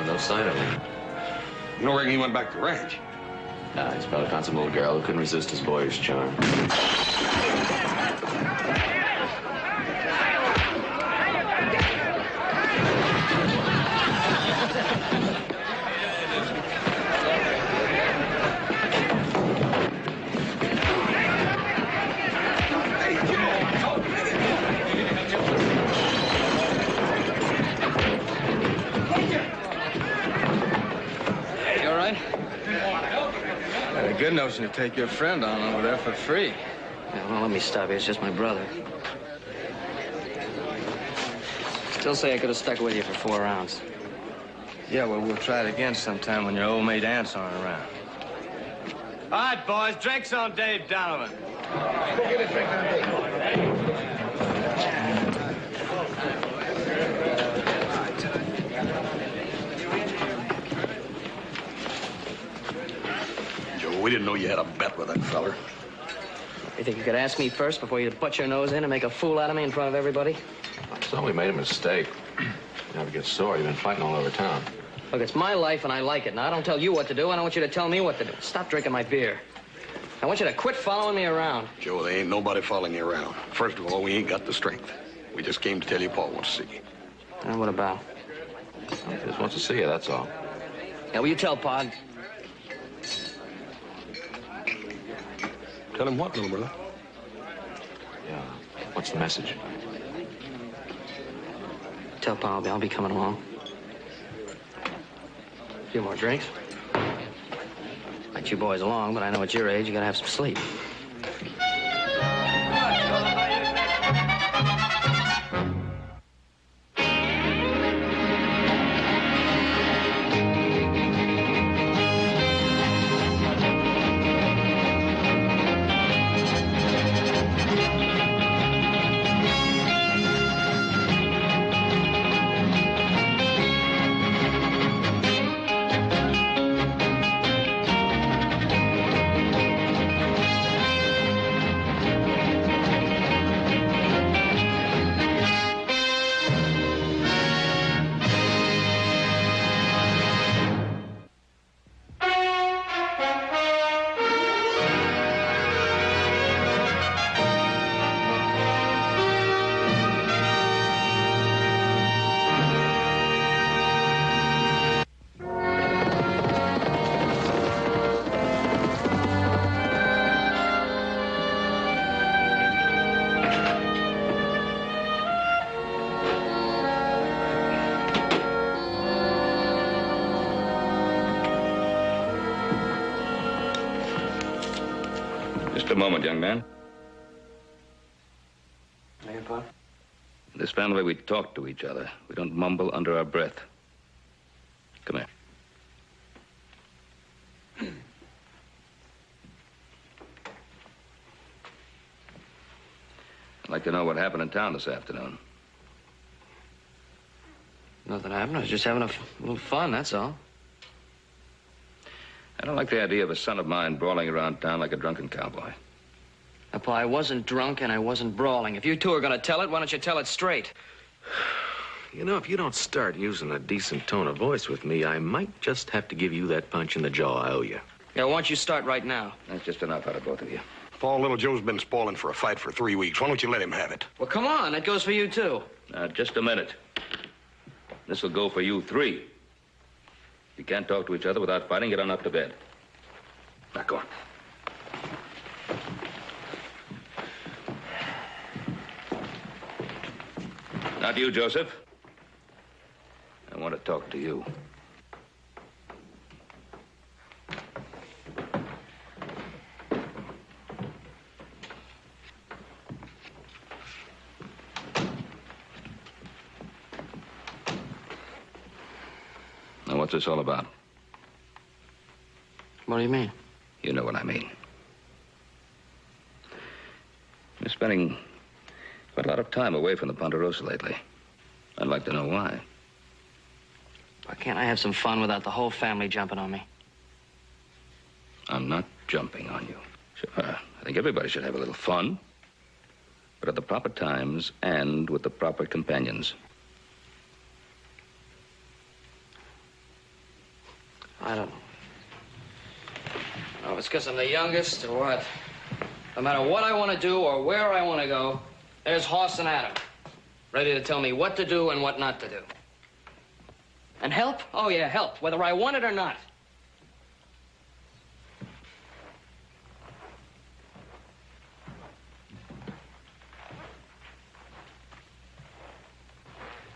No sign of him. You don't reckon he went back to the ranch? Nah, he's probably found some little girl who couldn't resist his boyish charm. Good notion to take your friend on over there for free. Yeah, well, let me stop you. It's just my brother. Still say I could have stuck with you for 4 rounds. Yeah, well, we'll try it again sometime when your old mate Ants aren't around. All right, boys, drinks on Dave Donovan. Get a drink on Dave. We didn't know you had a bet with that feller. You think you could ask me first before you butt your nose in and make a fool out of me in front of everybody? So we made a mistake. You never get sore. You've been fighting all over town. Look, it's my life and I like it. Now, I don't tell you what to do. I don't want you to tell me what to do. Stop drinking my beer. I want you to quit following me around. Joe, there ain't nobody following you around. First of all, we ain't got the strength. We just came to tell you Paul wants to see you. And what about? He just wants to see you, that's all. Yeah, will you tell Pa? Tell him what, little brother? Yeah. What's the message? Tell Pa I'll be coming along. A few more drinks. Let you boys along, but I know at your age you gotta have some sleep. Just a moment, young man. Hey, Pa? In this family, we talk to each other. We don't mumble under our breath. Come here. I'd like to know what happened in town this afternoon. Nothing happened. I was just having a little fun, that's all. I don't like the idea of a son of mine brawling around town like a drunken cowboy. Now, Pa, I wasn't drunk and I wasn't brawling. If you two are going to tell it, why don't you tell it straight? You know, if you don't start using a decent tone of voice with me, I might just have to give you that punch in the jaw I owe you. Yeah, why don't you start right now? That's just enough out of both of you. Paul, little Joe's been spoiling for a fight for 3 weeks. Why don't you let him have it? Well, come on. That goes for you, too. Now, just a minute. This will go for you 3. You can't talk to each other without fighting. Get on up to bed. Now, go on. Not you, Joseph. I want to talk to you. Now, what's this all about? What do you mean? You know what I mean. You're spending quite a lot of time away from the Ponderosa lately. I'd like to know why. Why can't I have some fun without the whole family jumping on me? I'm not jumping on you. Sure, I think everybody should have a little fun. But at the proper times and with the proper companions. I don't know. Oh, it's because I'm the youngest or what? No matter what I want to do or where I want to go, there's Hoss and Adam, ready to tell me what to do and what not to do. And help? Oh, yeah, help, whether I want it or not.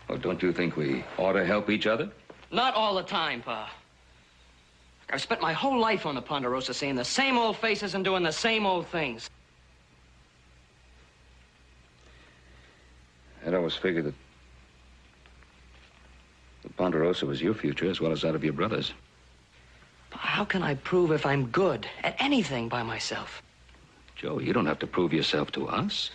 Well, don't you think we ought to help each other? Not all the time, Pa. I've spent my whole life on the Ponderosa seeing the same old faces and doing the same old things. I'd always figured that the Ponderosa was your future as well as that of your brothers. Pa, how can I prove if I'm good at anything by myself? Joe, you don't have to prove yourself to us.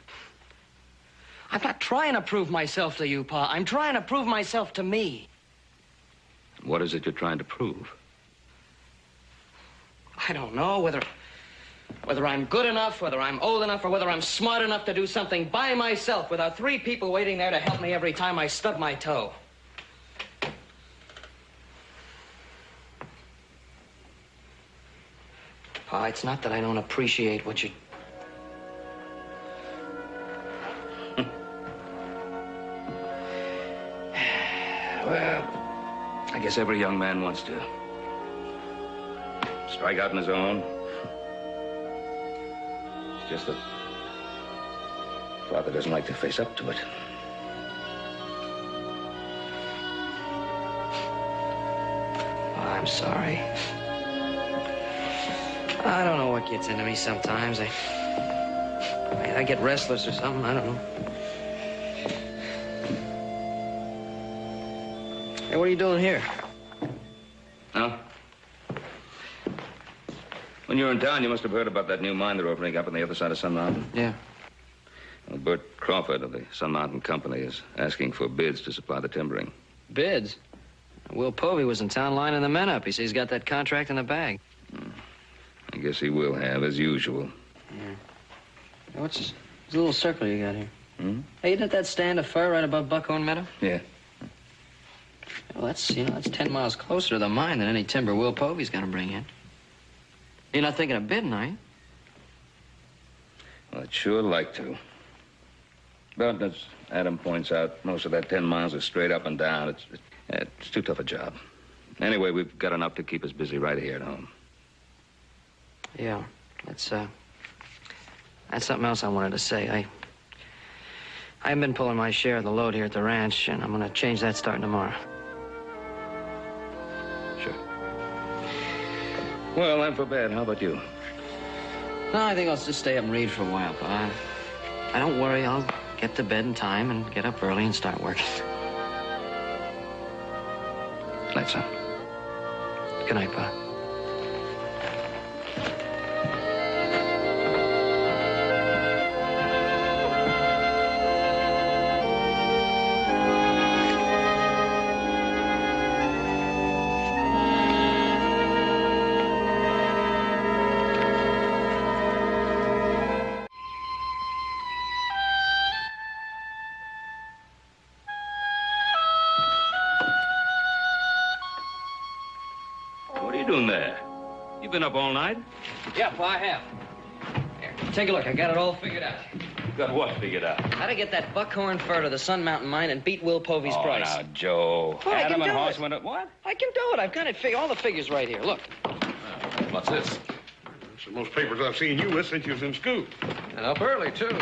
I'm not trying to prove myself to you, Pa. I'm trying to prove myself to me. What is it you're trying to prove? I don't know whether I'm good enough, whether I'm old enough, or whether I'm smart enough to do something by myself without 3 people waiting there to help me every time I stub my toe. Pa, it's not that I don't appreciate what you... Well, I guess every young man wants to strike out on his own. It's just that Father doesn't like to face up to it. Oh, I'm sorry. I don't know what gets into me sometimes. I get restless or something. I don't know. Hey, what are you doing here? Huh? When you were in town, you must have heard about that new mine they're opening up on the other side of Sun Mountain. Yeah. Well, Bert Crawford of the Sun Mountain Company is asking for bids to supply the timbering. Bids? Will Povey was in town lining the men up. He says he's got that contract in the bag. I guess he will have, as usual. Yeah. What's this little circle you got here? Hmm? Hey, isn't that stand of fir right above Buckhorn Meadow? Yeah. Well, that's 10 miles closer to the mine than any timber Will Povey's gonna bring in. You're not thinking of bidding, are you? Well, I'd sure like to. But as Adam points out, most of that 10 miles is straight up and down. It's too tough a job. Anyway, we've got enough to keep us busy right here at home. Yeah, that's something else I wanted to say. I haven't been pulling my share of the load here at the ranch, and I'm gonna change that starting tomorrow. Sure. Well, I'm for bed. How about you? No, I think I'll just stay up and read for a while, Pa. I don't worry. I'll get to bed in time and get up early and start working. Night, son. Good night, Pa. You been up all night? Yeah, Pa, I have. Here, take a look. I got it all figured out. Got what figured out? How to get that buckhorn fur to the Sun Mountain mine and beat Will Povey's price. Now, Joe. Well, Adam and do Hoss it. went up. What? I can do it. I've got it all the figures right here. Look. What's this? It's the most papers I've seen you with since you was in school. And up early, too.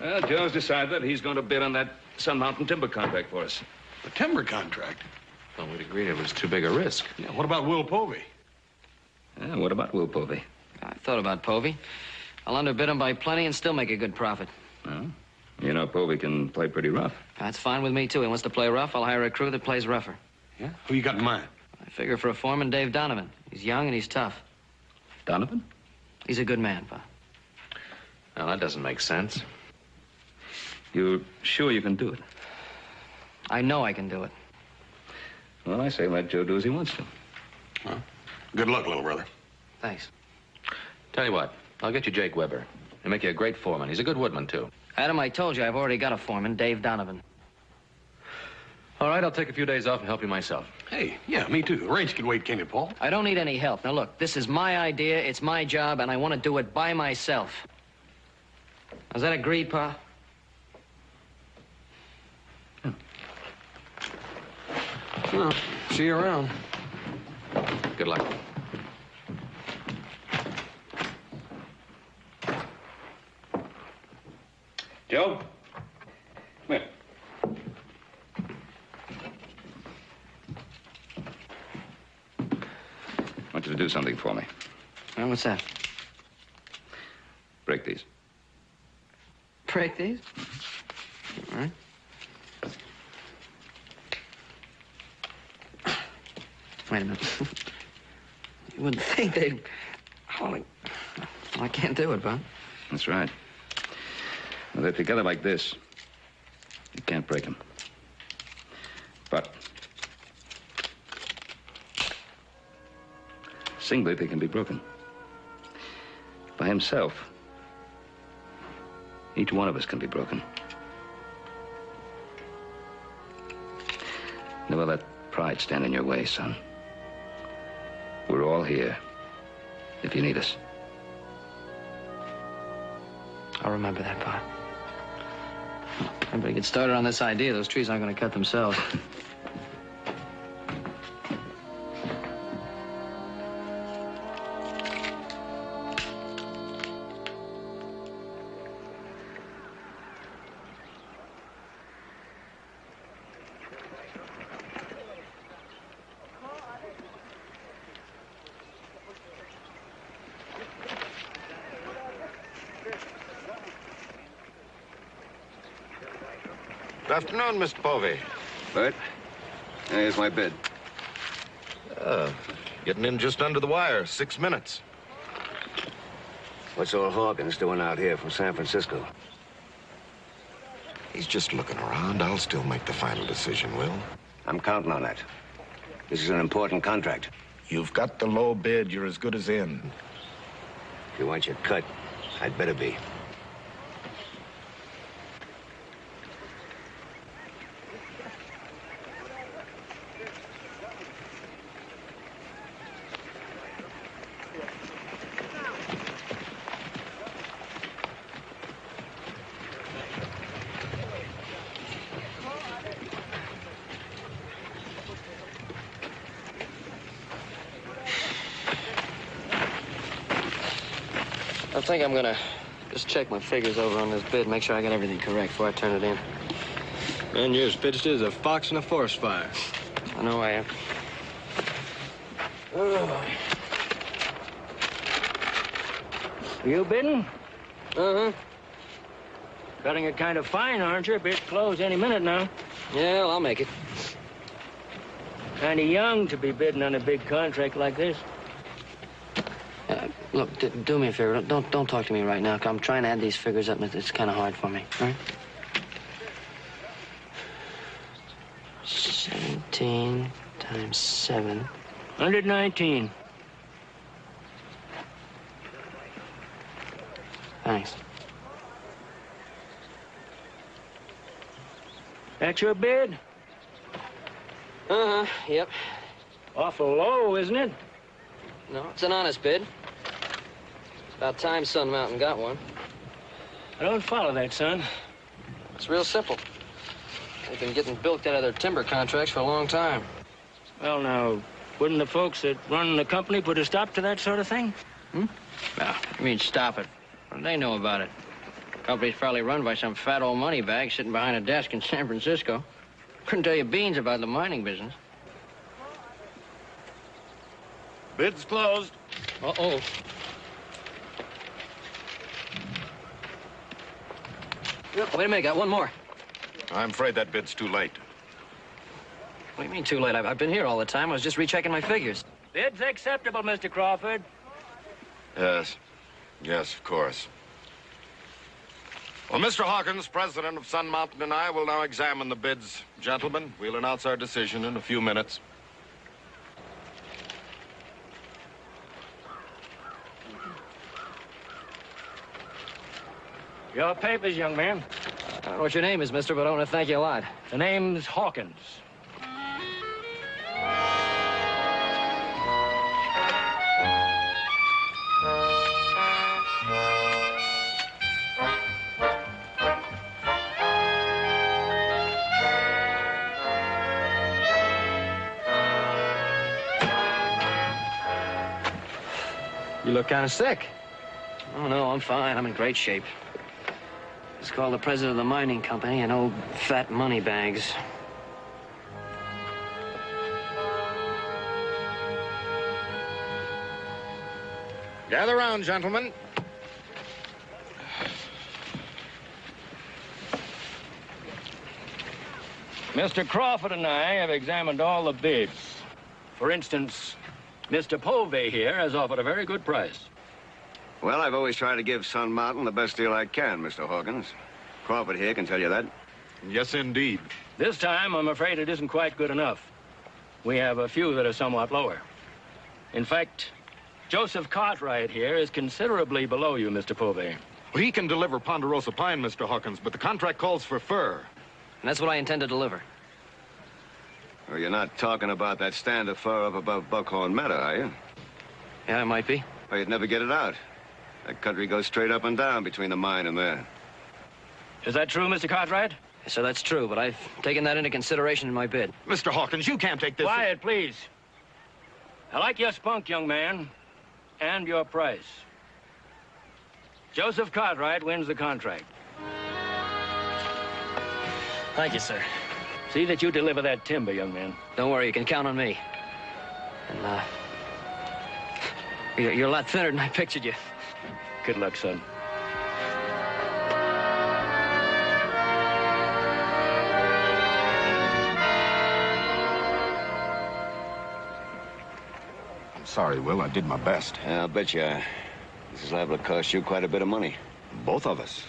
Well, Joe's decided that he's going to bid on that Sun Mountain timber contract for us. A timber contract? Well, we'd agreed it was too big a risk. Yeah, what about Will Povey? Yeah, what about Will Povey? I thought about Povey. I'll underbid him by plenty and still make a good profit. Well, you know, Povey can play pretty rough. That's fine with me, too. He wants to play rough. I'll hire a crew that plays rougher. Yeah? Who you got in mind? I figure for a foreman, Dave Donovan. He's young and he's tough. Donovan? He's a good man, Pa. Well, that doesn't make sense. You're sure you can do it? I know I can do it. Well, I say let Joe do as he wants to. Well, good luck, little brother. Thanks. Tell you what, I'll get you Jake Weber. He'll make you a great foreman. He's a good woodman, too. Adam, I told you I've already got a foreman, Dave Donovan. All right, I'll take a few days off and help you myself. Hey, yeah, me too. The range can wait, can you, Paul? I don't need any help. Now, look, this is my idea, it's my job, and I want to do it by myself. Is that agreed, Pa? Well, see you around. Good luck. Joe? Come here. I want you to do something for me. Well, what's that? Break these. Break these? All right. Wait a minute. You wouldn't think they'd... Holy... I can't do it, Bob. That's right. Well, they're together like this. You can't break them. But singly, they can be broken. By himself, each one of us can be broken. Never let pride stand in your way, son. We're all here if you need us. I'll remember that, Pa. I better get started on this idea. Those trees aren't going to cut themselves. Good afternoon, Mr. Povey. Bert, here's my bid. Getting in just under the wire, 6 minutes. What's old Hawkins doing out here from San Francisco? He's just looking around. I'll still make the final decision, Will. I'm counting on that. This is an important contract. You've got the low bid. You're as good as in. If you want your cut, I'd better be. I think I'm gonna just check my figures over on this bid, make sure I got everything correct before I turn it in. Man, you're as pitched as a fox in a forest fire. I know I am. You bidding? Uh-huh. Cutting it kind of fine, aren't you? Bid's close any minute now. Yeah, well, I'll make it. Kind of young to be bidding on a big contract like this. Look, do me a favor. Don't talk to me right now. I'm trying to add these figures up, and it's kind of hard for me. All right? 17 times 7. 119. Thanks. That's your bid? Uh-huh, yep. Awful low, isn't it? No, it's an honest bid. About time Sun Mountain got one. I don't follow that, son. It's real simple. They've been getting bilked out of their timber contracts for a long time. Well, now, wouldn't the folks that run the company put a stop to that sort of thing? No, I mean, stop it. What do they know about it? The company's probably run by some fat old money bag sitting behind a desk in San Francisco. Couldn't tell you beans about the mining business. Bid's closed. Uh-oh. Wait a minute, got one more. I'm afraid that bid's too late. What do you mean too late? I've been here all the time. I was just rechecking my figures. Bid's acceptable, Mr. Crawford. Yes. Yes, of course. Well, Mr. Hawkins, president of Sun Mountain, and I will now examine the bids. Gentlemen, we'll announce our decision in a few minutes. Your papers, young man. I don't know what your name is, mister, but I want to thank you a lot. The name's Hawkins. You look kind of sick. Oh, no, I'm fine. I'm in great shape. Just called the president of the mining company and old fat money bags. Gather round, gentlemen. Mr. Crawford and I have examined all the bids. For instance, Mr. Povey here has offered a very good price. Well, I've always tried to give Sun Mountain the best deal I can, Mr. Hawkins. Crawford here can tell you that. Yes, indeed. This time, I'm afraid it isn't quite good enough. We have a few that are somewhat lower. In fact, Joseph Cartwright here is considerably below you, Mr. Povey. Well, he can deliver Ponderosa pine, Mr. Hawkins, but the contract calls for fur. And that's what I intend to deliver. Well, you're not talking about that stand of fur up above Buckhorn Meadow, are you? Yeah, it might be. Or you'd never get it out. That country goes straight up and down between the mine and there. Is that true, Mr. Cartwright? So that's true, but I've taken that into consideration in my bid. Mr. Hawkins, you can't take this... Quiet, please. I like your spunk, young man, and your price. Joseph Cartwright wins the contract. Thank you, sir. See that you deliver that timber, young man. Don't worry, you can count on me. And, you're a lot thinner than I pictured you. Good luck, son. I'm sorry, Will. I did my best. Yeah, I'll bet you this is liable to cost you quite a bit of money. Both of us.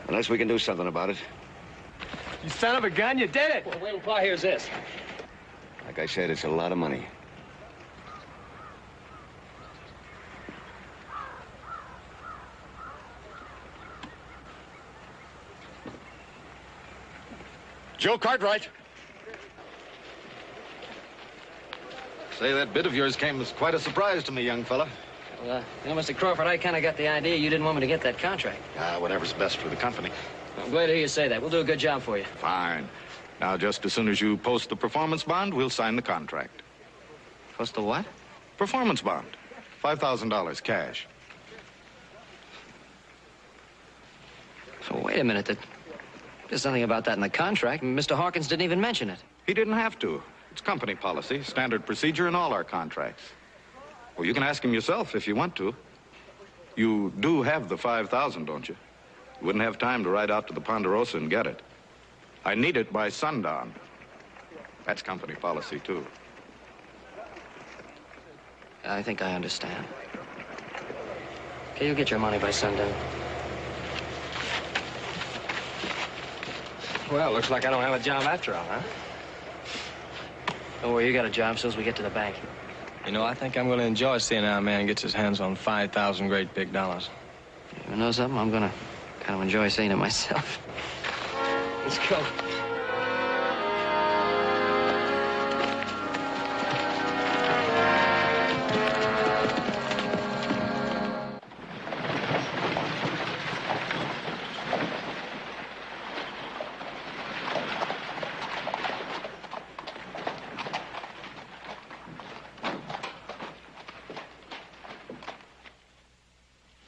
Unless we can do something about it. You son of a gun, you did it! Well, wait till Pa hears this. Like I said, it's a lot of money. Joe Cartwright. Say, that bid of yours came as quite a surprise to me, young fella. Well, Mr. Crawford, I kind of got the idea you didn't want me to get that contract. Whatever's best for the company. I'm glad to hear you say that. We'll do a good job for you. Fine. Now, just as soon as you post the performance bond, we'll sign the contract. What's the what? Performance bond. $5,000 cash. So wait a minute. There's nothing about that in the contract. Mr. Hawkins didn't even mention it. He didn't have to. It's company policy, standard procedure in all our contracts. Well, you can ask him yourself if you want to. You do have the $5,000, don't you? You wouldn't have time to ride out to the Ponderosa and get it. I need it by sundown. That's company policy, too. I think I understand. Okay, you'll get your money by sundown. Well, looks like I don't have a job after all, huh? Don't worry, you got a job soon as we get to the bank. You know, I think I'm going to enjoy seeing how a man gets his hands on 5,000 great big dollars. You know something? I'm gonna kind of enjoy seeing it myself. Let's go.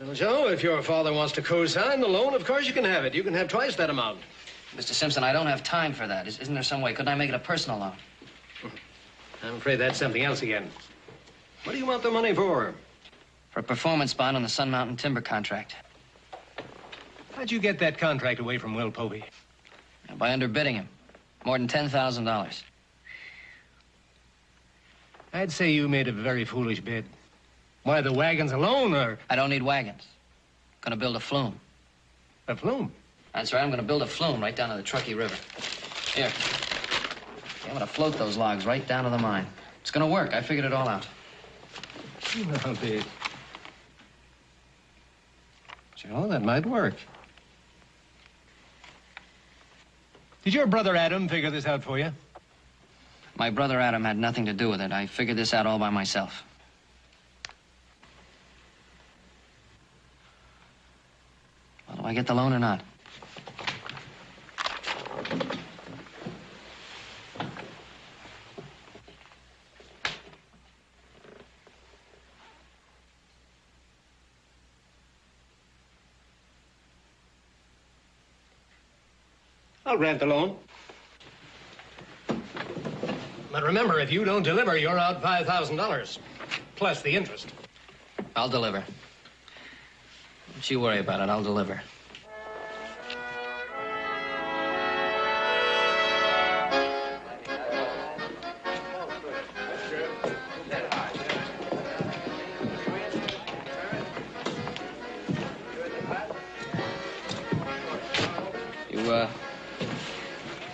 Well, Joe, if your father wants to co-sign the loan, of course you can have it. You can have twice that amount. Mr. Simpson, I don't have time for that. Isn't there some way? Couldn't I make it a personal loan? I'm afraid that's something else again. What do you want the money for? For a performance bond on the Sun Mountain timber contract. How'd you get that contract away from Will Povey? By underbidding him. More than $10,000. I'd say you made a very foolish bid. Why, the wagons alone are... I don't need wagons. Gonna build a flume. A flume? That's right, I'm gonna build a flume right down to the Truckee River. Here. I'm gonna float those logs right down to the mine. It's gonna work. I figured it all out. Well, Joe, that might work. Did your brother Adam figure this out for you? My brother Adam had nothing to do with it. I figured this out all by myself. Well, do I get the loan or not? I'll grant the loan. But remember, if you don't deliver, you're out $5,000, plus the interest. I'll deliver. Don't you worry about it. I'll deliver.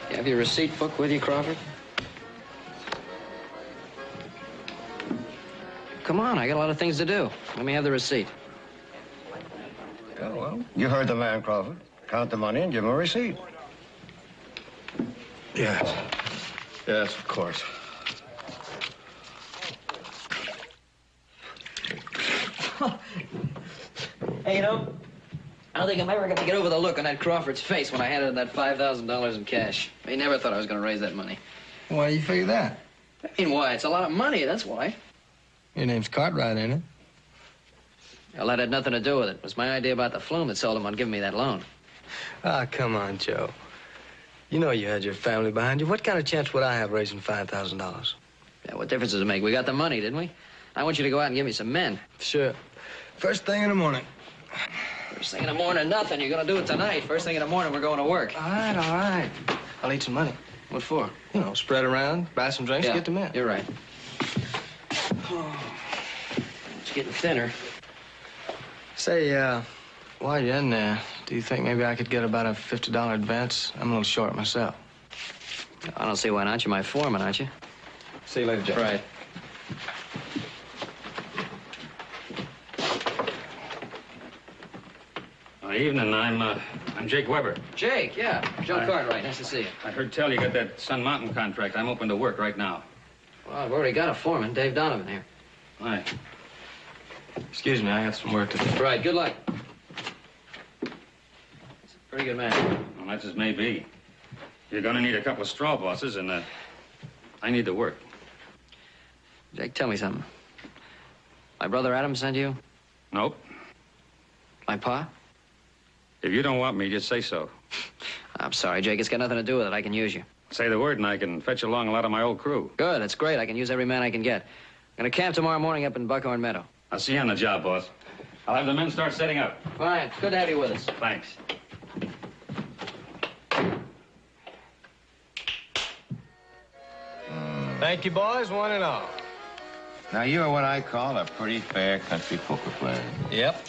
You have your receipt book with you, Crawford? Come on, I got a lot of things to do. Let me have the receipt. Oh, well, you heard the man, Crawford. Count the money and give him a receipt. Yes. Yes, of course. Hey, you know, I don't think I'm ever going to get over the look on that Crawford's face when I handed him that $5,000 in cash. He never thought I was going to raise that money. Why do you figure that? I mean, why? It's a lot of money, that's why. Your name's Cartwright, ain't it? Well, that had nothing to do with it. It was my idea about the flume that sold him on giving me that loan. Ah, come on, Joe. You know you had your family behind you. What kind of chance would I have raising $5,000? Yeah, what difference does it make? We got the money, didn't we? I want you to go out and give me some men. Sure. First thing in the morning. First thing in the morning, nothing. You're going to do it tonight. First thing in the morning, we're going to work. All right, all right. I'll eat some money. What for? You know, spread around, buy some drinks, Yeah, get the men. you're right. It's getting thinner. Say, while you're in there, do you think maybe I could get about a $50 advance? I'm a little short myself. I don't see why not. You're my foreman, aren't you? See you later, Joe. Right. Evening. I'm Jake Weber. Jake, yeah. Joe Cartwright. Nice to see you. I heard tell you got that Sun Mountain contract. I'm open to work right now. Well, I've already got a foreman, Dave Donovan here. Hi. Excuse me, I got some work to do. Right, good luck. He's a pretty good man. Well, that's as may be. You're gonna need a couple of straw bosses, and I need the work. Jake, tell me something. My brother Adam sent you? Nope. My pa? If you don't want me, just say so. I'm sorry, Jake. It's got nothing to do with it. I can use you. Say the word, and I can fetch along a lot of my old crew. Good. That's great. I can use every man I can get. I'm going to camp tomorrow morning up in Buckhorn Meadow. I'll see you on the job, boss. I'll have the men start setting up. Fine. Good to have you with us. Thanks. Thank you, boys, one and all. Now, you're what I call a pretty fair country poker player. Yep.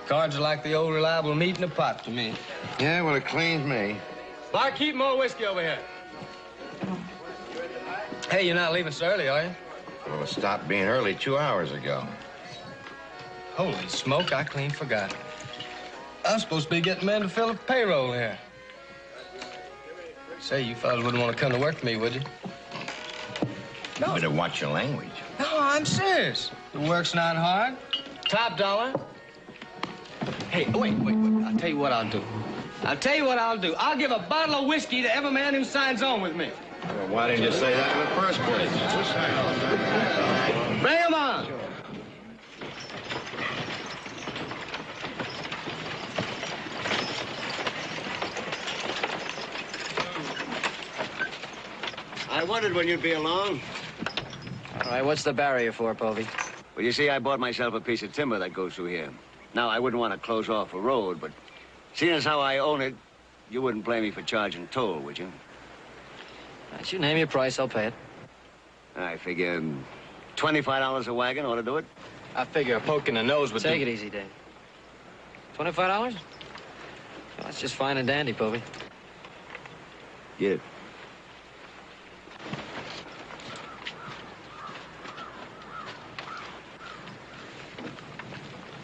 Cards are like the old reliable meat in the pot to me. Yeah, well, it cleans me. Clark, keep more whiskey over here. Hey, you're not leaving so early, are you? Well, it stopped being early 2 hours ago. Holy smoke, I clean forgot. I'm supposed to be getting men to fill the payroll here. Say, you fellas wouldn't want to come to work for me, would you? You better watch your language. No, I'm serious. The work's not hard. Top dollar. Hey, wait. I'll tell you what I'll do. I'll give a bottle of whiskey to every man who signs on with me. Well, why didn't you say that in the first place? Bring him on. I wondered when you'd be along. All right, what's the barrier for, Povey? Well, you see, I bought myself a piece of timber that goes through here. Now, I wouldn't want to close off a road, but seeing as how I own it, you wouldn't blame me for charging toll, would you? Right, you name your price, I'll pay it. I figure $25 a wagon ought to do it. I figure a poke in the nose would Take it easy, Dave. $25? Well, that's just fine and dandy, Povey. Get it.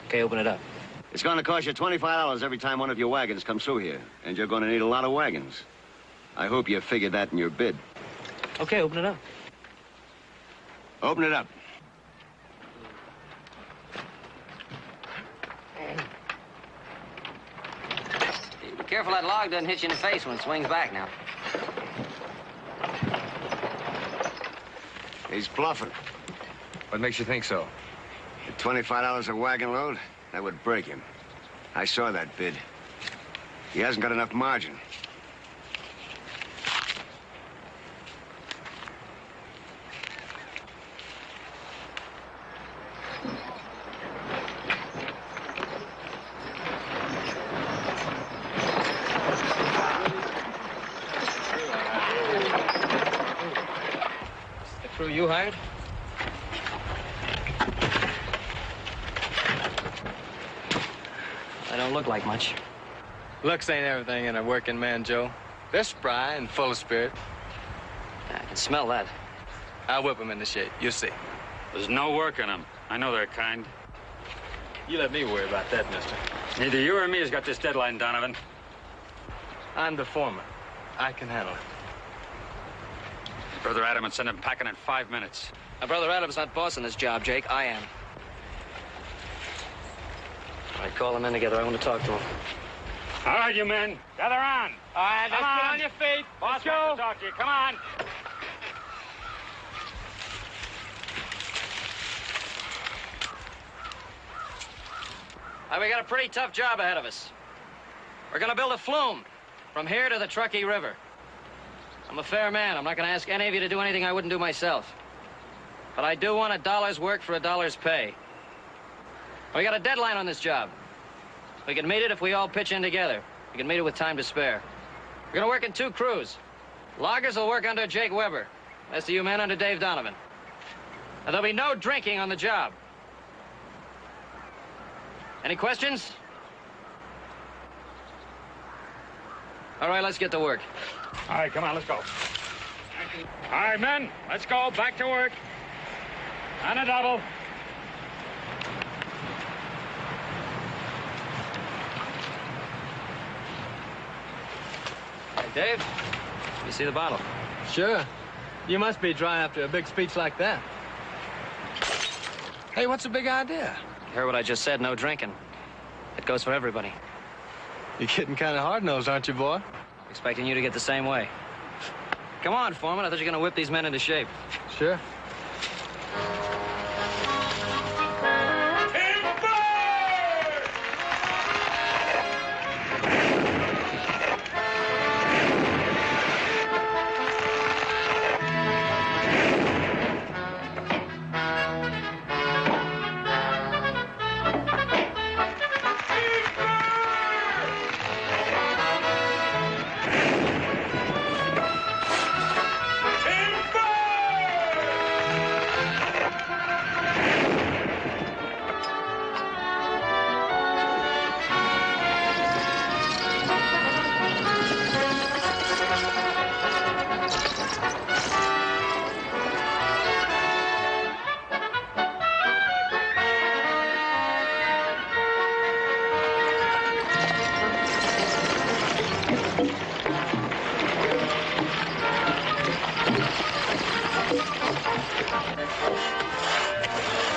Okay, open it up. It's going to cost you $25 every time one of your wagons comes through here. And you're going to need a lot of wagons. I hope you figured that in your bid. Okay, open it up. Open it up. Be careful that log doesn't hit you in the face when it swings back now. He's bluffing. What makes you think so? At $25 a wagon load, that would break him. I saw that bid. He hasn't got enough margin. you hired? I don't look like much. Looks ain't everything in a working man, Joe. They're spry and full of spirit. I can smell that. I'll whip them into shape. You'll see. There's no work in them. I know they're kind. You let me worry about that, mister. Neither you or me has got this deadline, Donovan. I'm the foreman. I can handle it. Brother Adam would send him packing in 5 minutes. My brother Adam's not bossing this job, Jake. I am. All right, call them in together. I want to talk to them. All right, you men. Gather on. All right, Come let's get on. on your feet. Boss Let's go. wants to talk to you. Come on. All right, we got a pretty tough job ahead of us. We're gonna build a flume from here to the Truckee River. I'm a fair man. I'm not gonna ask any of you to do anything I wouldn't do myself. But I do want a dollar's work for a dollar's pay. We got a deadline on this job. We can meet it if we all pitch in together. We can meet it with time to spare. We're gonna work in 2 crews. Loggers will work under Jake Weber. The rest of you men under Dave Donovan. And there'll be no drinking on the job. Any questions? All right, let's get to work. All right, come on, let's go. All right, men, let's go. Back to work. On a double. Hey, Dave, you see the bottle? Sure. You must be dry after a big speech like that. Hey, what's the big idea? You heard what I just said, no drinking. It goes for everybody. You're getting kind of hard-nosed, aren't you, boy? Expecting you to get the same way. Come on, Foreman. I thought you were going to whip these men into shape. Sure.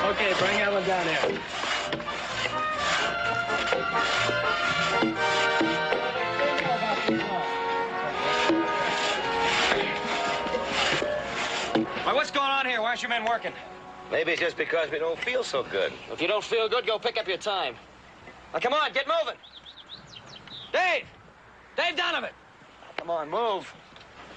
Okay, bring Ellen down here. Why, what's going on here? Why aren't you men working? Maybe it's just because we don't feel so good. If you don't feel good, go pick up your time. Now, come on, get moving. Dave! Dave Donovan! Come on, move.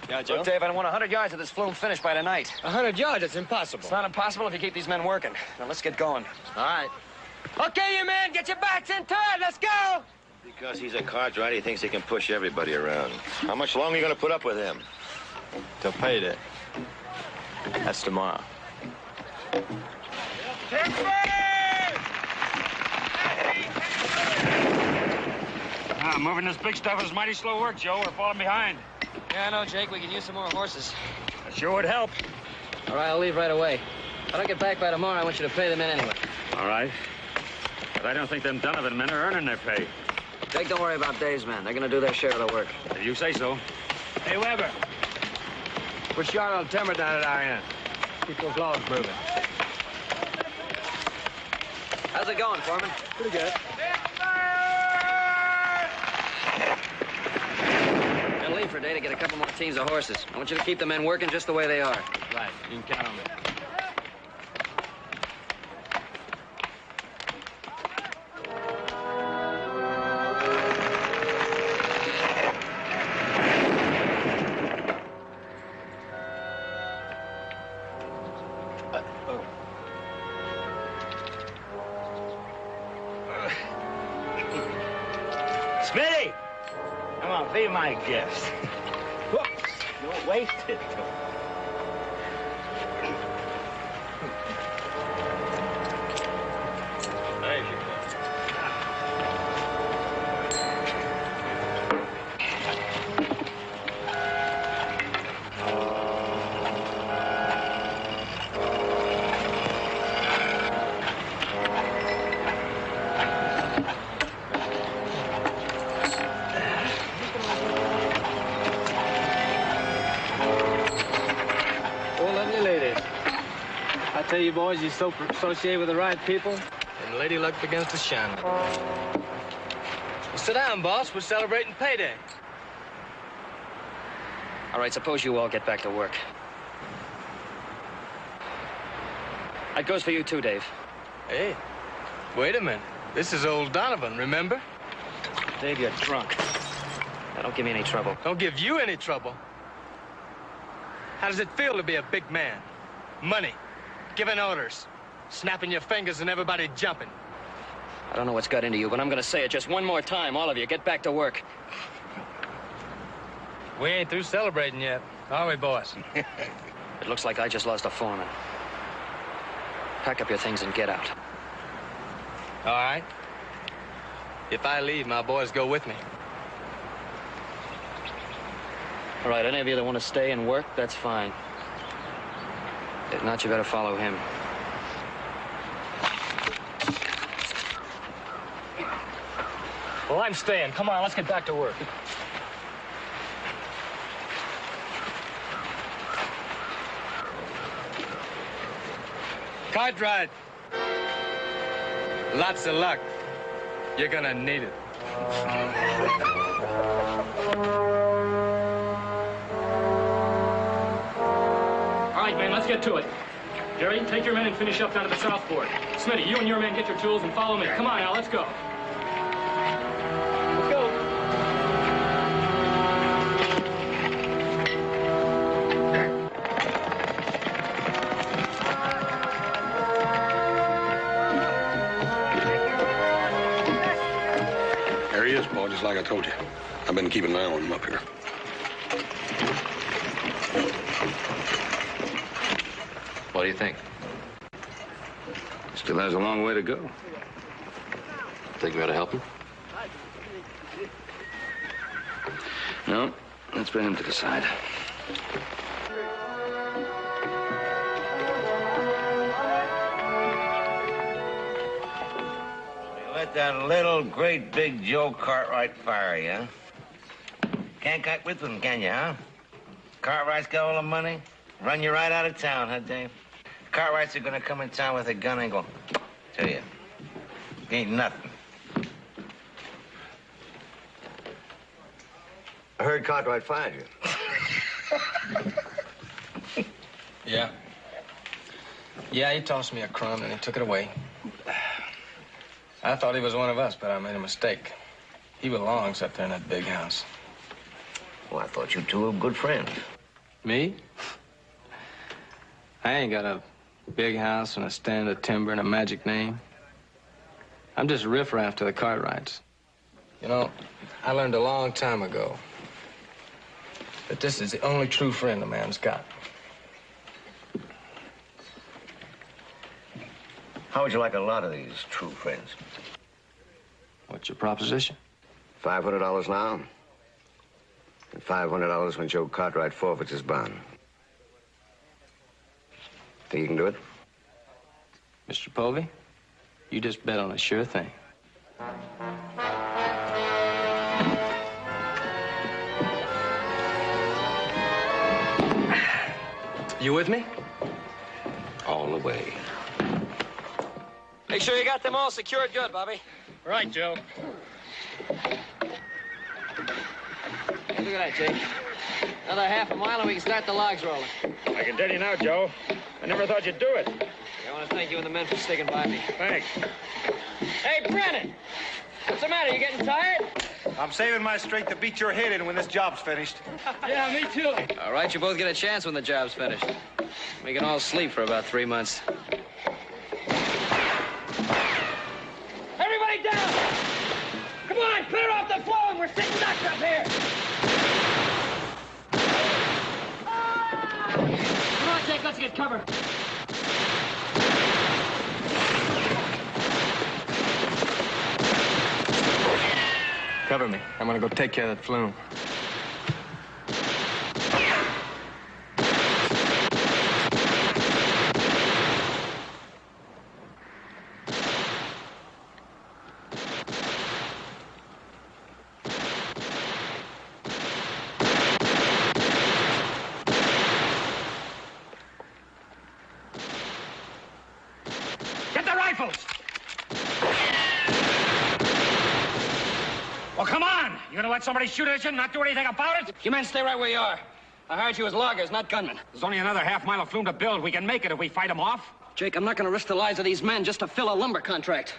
Yeah, Joe? Look, Dave, I want 100 yards of this flume finished by tonight. 100 yards? It's impossible. It's not impossible if you keep these men working. Now, let's get going. All right. Okay, you men, get your backs in tight. Let's go! Because he's a cartwright, he thinks he can push everybody around. How much longer are you going to put up with him? Till payday. That's tomorrow. Moving this big stuff is mighty slow work, Joe. We're falling behind. Yeah, I know, Jake. We can use some more horses. That sure would help. All right, I'll leave right away. If I don't get back by tomorrow, I want you to pay them in anyway. All right. But I don't think them Donovan men are earning their pay. Jake, don't worry about Dave's men. They're going to do their share of the work. If you say so. Hey, Weber. Put short on timber down at our end. Keep those logs moving. How's it going, Foreman? Pretty good. I'll leave for a day to get a couple more teams of horses. I want you to keep the men working just the way they are. Right. You can count on me. Smitty! Come on, be my guest. Whoops! Don't waste it. tell you, boys, you associate with the right people, and lady luck begins to shine. Well, sit down, boss. We're celebrating payday. All right, suppose you all get back to work. That goes for you, too, Dave. Hey, wait a minute. This is old Donovan, remember? Dave, you're drunk. Now, don't give me any trouble. Don't give you any trouble. How does it feel to be a big man? Money, giving orders, snapping your fingers and everybody jumping. I don't know what's got into you, but I'm gonna say it just one more time. All of you, get back to work. We ain't through celebrating yet, are we, boys? It looks like I just lost a foreman. Pack up your things and get out. All right. If I leave, my boys go with me. All right, any of you that want to stay and work, that's fine. If not, you better follow him. Well, I'm staying. Come on, let's get back to work. Cartwright. Lots of luck. You're gonna need it. All right, man, let's get to it. Jerry, take your men and finish up down to the southport. Smitty, you and your men get your tools and follow me. Come on now, let's go. Let's go. There he is, Paul, just like I told you. I've been keeping an eye on him up here. What do you think? Still has a long way to go. Think we ought to help him? No, that's for him to decide. Let that little, great, big Joe Cartwright fire you, huh? Can't cut with him, can you, huh? Cartwright's got all the money. Run you right out of town, huh, Dave? Cartwrights are gonna come in town with a gun and go to you. Ain't nothing. I heard Cartwright fired you. Yeah. Yeah, he tossed me a crumb and he took it away. I thought he was one of us, but I made a mistake. He belongs up there in that big house. Well, I thought you two were good friends. Me? I ain't got a big house and a stand of timber and a magic name. I'm just riffraff to the Cartwrights. You know, I learned a long time ago that this is the only true friend a man's got. How would you like a lot of these true friends? What's your proposition? $500 now, and $500 when Joe Cartwright forfeits his bond. Think you can do it? Mr. Povey, you just bet on a sure thing. You with me? All the way. Make sure you got them all secured good, Bobby. Right, Joe. Hey, look at that, Jake. Another half a mile and we can start the logs rolling. I can tell you now, Joe, I never thought you'd do it. I want to thank you and the men for sticking by me. Thanks. Hey, Brennan! What's the matter? You getting tired? I'm saving my strength to beat your head in when this job's finished. Yeah, me too. All right, you both get a chance when the job's finished. We can all sleep for about 3 months. Everybody down! Come on, clear off the floor. We're sitting ducks up here. Come on, Jake, let's get cover. Cover me. I'm gonna go take care of that flume. your rifles! Well, come on! You gonna let somebody shoot at you and not do anything about it? You men stay right where you are. I hired you as loggers, not gunmen. There's only another half-mile of flume to build. We can make it if we fight them off. Jake, I'm not gonna risk the lives of these men just to fill a lumber contract.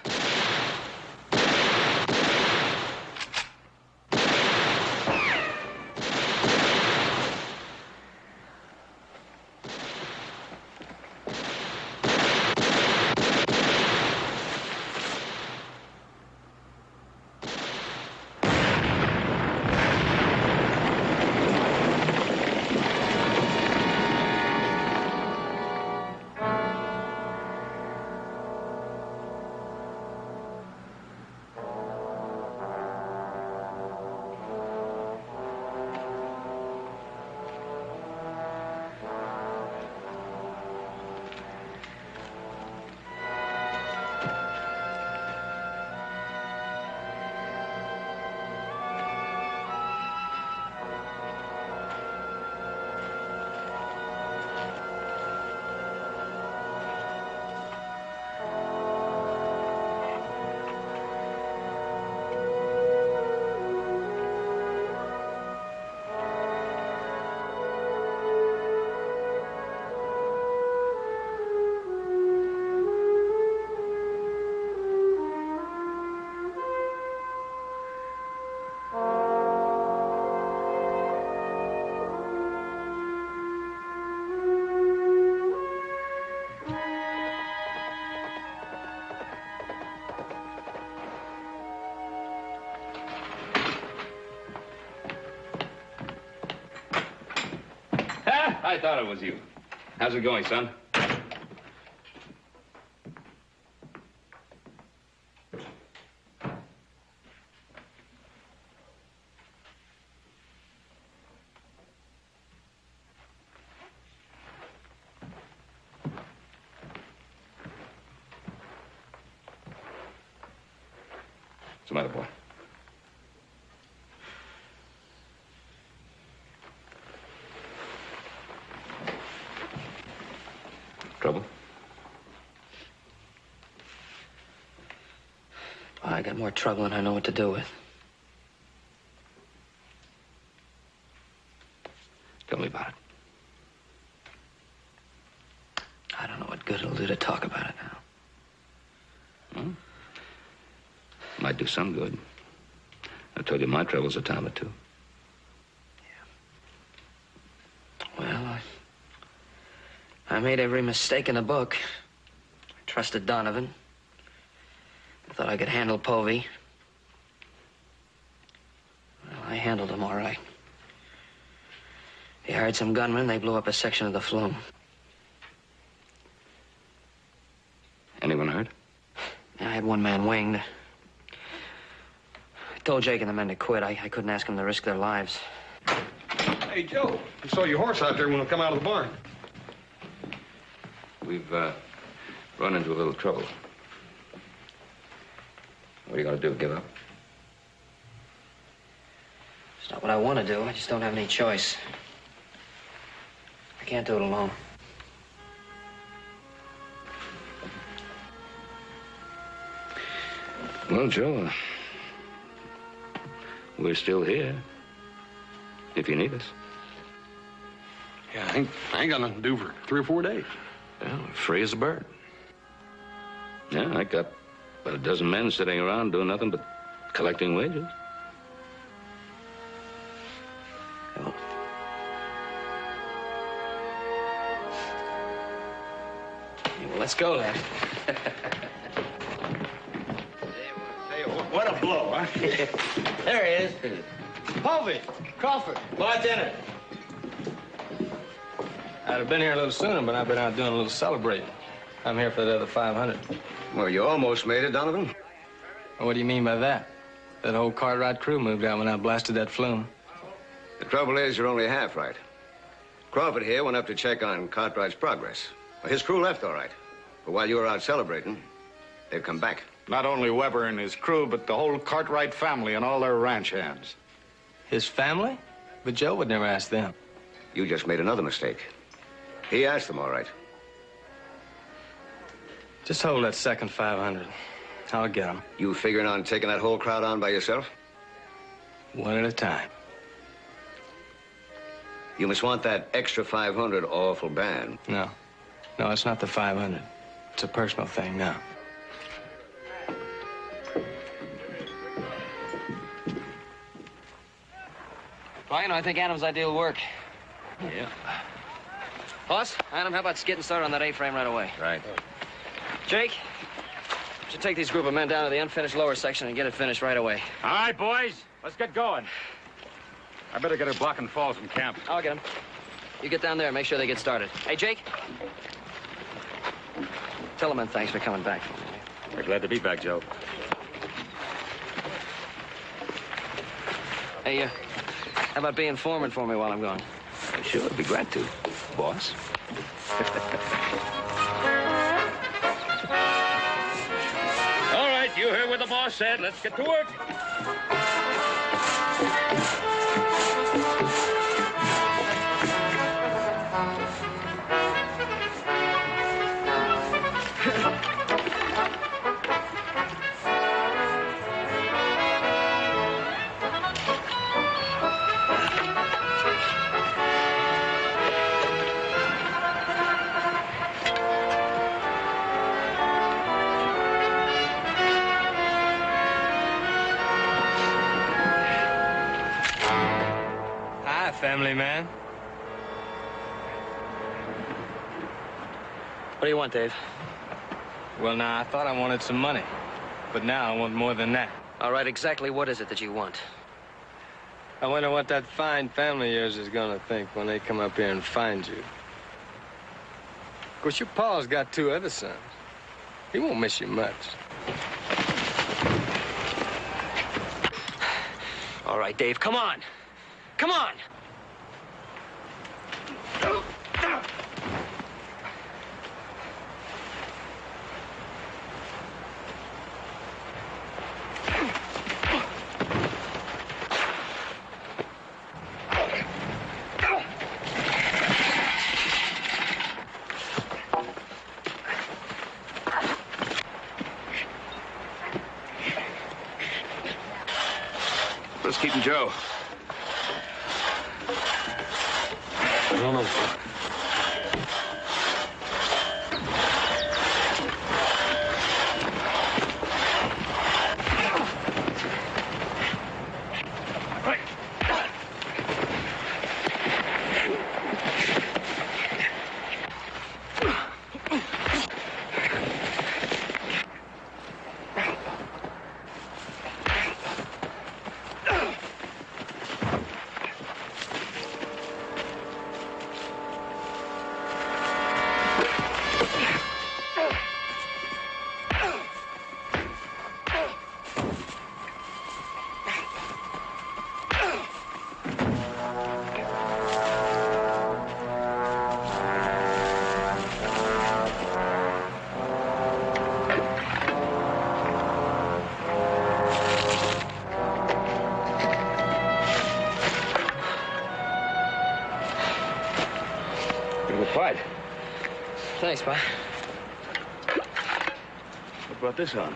I thought it was you. How's it going, son? What's the matter, boy? Trouble? I got more trouble than I know what to do with. Tell me about it. I don't know what good it'll do to talk about it now. Hmm? Might do some good. I told you my troubles a time or two. Well, I made every mistake in the book. I trusted Donovan. I thought I could handle Povey. Well, I handled him all right. He hired some gunmen. They blew up a section of the flume. Anyone hurt? I had one man winged. I told Jake and the men to quit. I couldn't ask them to risk their lives. Hey, Joe, I saw your horse out there when we come out of the barn. We've run into a little trouble. What are you going to do, give up? It's not what I want to do. I just don't have any choice. I can't do it alone. Well, Joe, we're still here. If you need us. Yeah, I ain't got nothing to do for 3 or 4 days. Well, free as a bird. Yeah, I got about a dozen men sitting around doing nothing but collecting wages. Oh. Yeah, well, let's go, then. Hey, what a blow, huh? There he is. Povey, Crawford, bartender. I'd have been here a little sooner, but I've been out doing a little celebrating. I'm here for that other 500. Well, you almost made it, Donovan. What do you mean by that? That whole Cartwright crew moved out when I blasted that flume. The trouble is, you're only half right. Crawford here went up to check on Cartwright's progress. Well, his crew left all right. But while you were out celebrating, they've come back. Not only Weber and his crew, but the whole Cartwright family and all their ranch hands. His family? But Joe would never ask them. You just made another mistake. He asked them all right. Just hold that second 500. I'll get them. You figuring on taking that whole crowd on by yourself? One at a time. You must want that extra 500 awful bad. No. No, it's not the 500. It's a personal thing now. Well, you know, I think Adam's idea will work. Yeah. Boss, Adam, how about getting started on that A-frame right away? Right. Jake, you should take these group of men down to the unfinished lower section and get it finished right away. All right, boys, let's get going. I better get her blocking falls from camp. I'll get them. You get down there and make sure they get started. Hey, Jake. Tell them thanks for coming back for me. We're glad to be back, Joe. Hey, how about being foreman for me while I'm gone? Sure, I'd be glad to, boss. All right, you heard what the boss said. Let's get to work. Family man. What do you want, Dave? Well, now, I thought I wanted some money. But now I want more than that. All right, exactly what is it that you want? I wonder what that fine family of yours is gonna think when they come up here and find you. Of course, your pa's got 2 other sons. He won't miss you much. All right, Dave, come on. Come on. What's keeping Joe? I don't know. Fight. Thanks, Pa. What brought this on?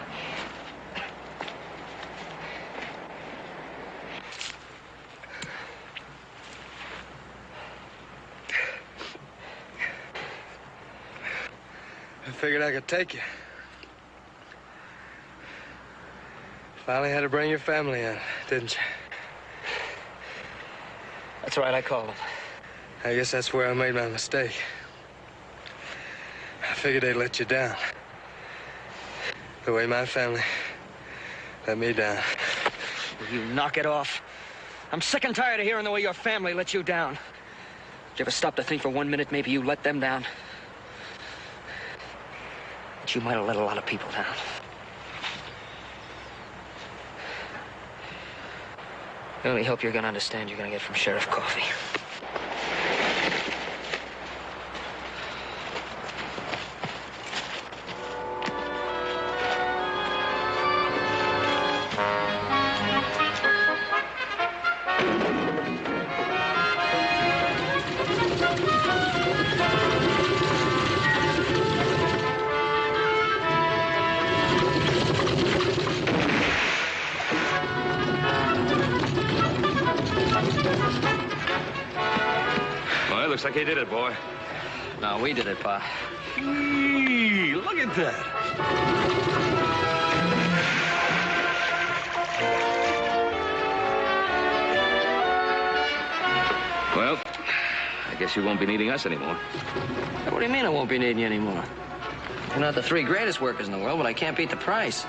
I figured I could take you. Finally had to bring your family in, didn't you? That's right, I called him. I guess that's where I made my mistake. I figured they'd let you down. The way my family let me down. Will you knock it off? I'm sick and tired of hearing the way your family let you down. Did you ever stop to think for 1 minute maybe you let them down? But you might have let a lot of people down. The only help you're gonna understand you're gonna get from Sheriff Coffey. Looks like he did it, boy. No, we did it, Pa. Eee, look at that. Well, I guess you won't be needing us anymore. What do you mean I won't be needing you anymore? You're not the three greatest workers in the world, but I can't beat the price.